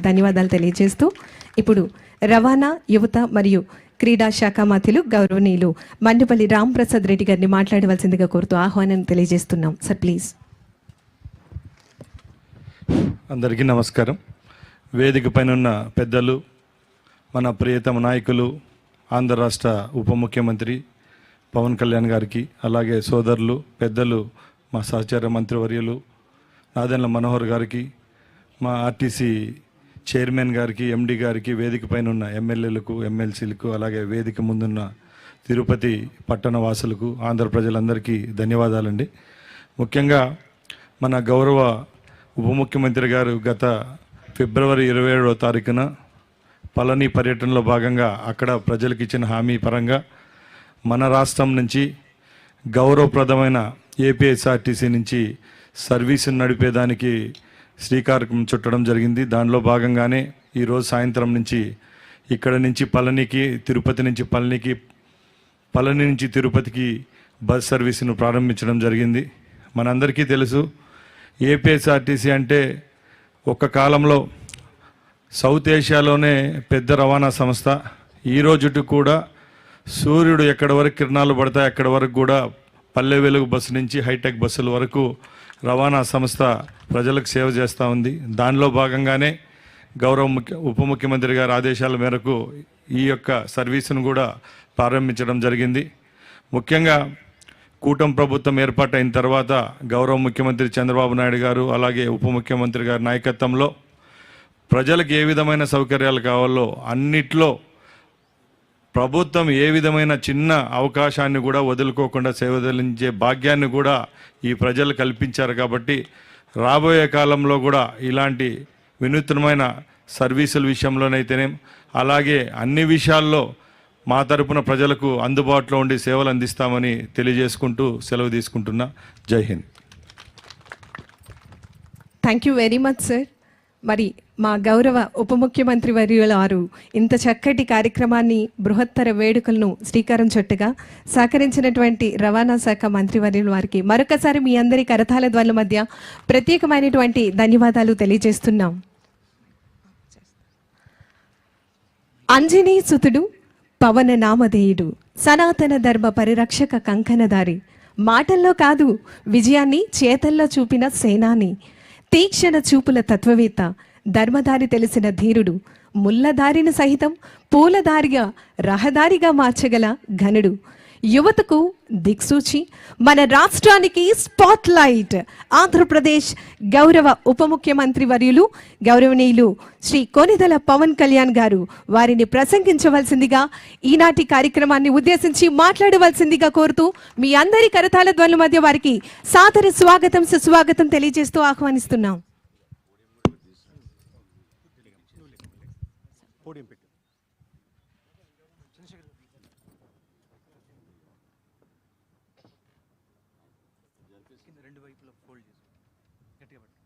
ధన్యవాదాలు తెలియజేస్తూ ఇప్పుడు రవాణా యువత మరియు క్రీడా శాఖ మంత్రులు గౌరవనీయులు మండిపల్లి రాంప్రసాద్ రెడ్డి గారిని మాట్లాడవలసిందిగా కోరుతూ ఆహ్వానం తెలియజేస్తున్నాం. Sir please. అందరికీ నమస్కారం. వేదిక పైన ఉన్న పెద్దలు, మన ప్రియతమ నాయకులు, ఆంధ్ర రాష్ట్ర ఉప ముఖ్యమంత్రి పవన్ కళ్యాణ్ గారికి, అలాగే సోదరులు పెద్దలు మా సహచార మంత్రివర్యులు నాదెండ్ల మనోహర్ గారికి, మా ఆర్టీసీ చైర్మన్ గారికి, ఎండి గారికి, వేదిక పైన ఉన్న ఎమ్మెల్యేలకు, ఎమ్మెల్సీలకు, అలాగే వేదిక ముందున్న తిరుపతి పట్టణ వాసులకు, ఆంధ్ర ప్రజలందరికీ ధన్యవాదాలండి. ముఖ్యంగా మన గౌరవ ఉప ముఖ్యమంత్రి గారు గత ఫిబ్రవరి 27వ తారీఖున పళని పర్యటనలో భాగంగా అక్కడ ప్రజలకు ఇచ్చిన హామీ పరంగా మన రాష్ట్రం నుంచి గౌరవప్రదమైన ఏపీఎస్ఆర్టీసీ నుంచి సర్వీసును నడిపేదానికి శ్రీకారం చుట్టడం జరిగింది. దానిలో భాగంగానే ఈరోజు సాయంత్రం నుంచి ఇక్కడ నుంచి పళనికి, తిరుపతి నుంచి పళనికి, పళని నుంచి తిరుపతికి బస్ సర్వీసును ప్రారంభించడం జరిగింది. మనందరికీ తెలుసు, ఏపీఎస్ఆర్టీసీ అంటే ఒక కాలంలో సౌత్ ఏషియాలోనే పెద్ద రవాణా సంస్థ. ఈ రోజుటి కూడా సూర్యుడు ఎక్కడి వరకు కిరణాలు పడతాయి అక్కడి వరకు కూడా పల్లె వెలుగు బస్సు నుంచి హైటెక్ బస్సుల వరకు రవాణా సంస్థ ప్రజలకు సేవ చేస్తూ ఉంది. దానిలో భాగంగానే గౌరవ ఉప ముఖ్యమంత్రి గారి ఆదేశాల మేరకు ఈ యొక్క సర్వీసును కూడా ప్రారంభించడం జరిగింది. ముఖ్యంగా కూటమి ప్రభుత్వం ఏర్పాటైన తర్వాత గౌరవ ముఖ్యమంత్రి చంద్రబాబు నాయుడు గారు, అలాగే ఉప ముఖ్యమంత్రి గారి నాయకత్వంలో ప్రజలకు ఏ విధమైన సౌకర్యాలు కావాలో అన్నిట్లో ప్రభుత్వం ఏ విధమైన చిన్న అవకాశాన్ని కూడా వదులుకోకుండా సేవదలించే భాగ్యాన్ని కూడా ఈ ప్రజలు కల్పించారు. కాబట్టి రాబోయే కాలంలో కూడా ఇలాంటి వినూత్నమైన సర్వీసుల విషయంలోనైతేనే, అలాగే అన్ని విషయాల్లో మా తరపున ప్రజలకు అందుబాటులో ఉండి సేవలు అందిస్తామని తెలియజేసుకుంటూ సెలవు తీసుకుంటున్నా. జై Hind. Thank you very much sir. మరి మా గౌరవ ఉప ముఖ్యమంత్రి వర్యులారు ఇంత చక్కటి కార్యక్రమాన్ని, బృహత్తర వేడుకలను శ్రీకారం చుట్టగా సహకరించినటువంటి రవాణా శాఖ మంత్రివర్యుల వారికి మరొకసారి మీ అందరి కరతాళ ధ్వనుల మధ్య ప్రత్యేకమైనటువంటి ధన్యవాదాలు తెలియజేస్తున్నాం. అంజనీ సుతుడు, పవన నామధేయుడు, సనాతన ధర్మ పరిరక్షక కంకణదారి, మాటల్లో కాదు విజయాన్ని చేతల్లో చూపిన సేనాని, తీక్షణ చూపుల తత్వవేత్త, ధర్మదారి తెలిసిన ధీరుడు, ముల్లదారిని సహితం పూలదారిగా రహదారిగా మార్చగల ఘనుడు, యువతకు దిక్సూచి, మన రాష్ట్రానికి స్పాట్ లైట్, ఆంధ్రప్రదేశ్ గౌరవ ఉప ముఖ్యమంత్రి వర్యులు గౌరవనీయులు శ్రీ కొనిదెల పవన్ కళ్యాణ్ గారు వారిని ప్రసంగించవలసిందిగా, ఈనాటి కార్యక్రమాన్ని ఉద్దేశించి మాట్లాడవలసిందిగా కోరుతూ మీ అందరి కరతాళ ధ్వనుల మధ్య వారికి సాదర స్వాగతం, సుస్వాగతం తెలియజేస్తూ ఆహ్వానిస్తున్నాం. రెండు వైపులా ఫోల్డ్ చేసి గట్టిగా పట్టు.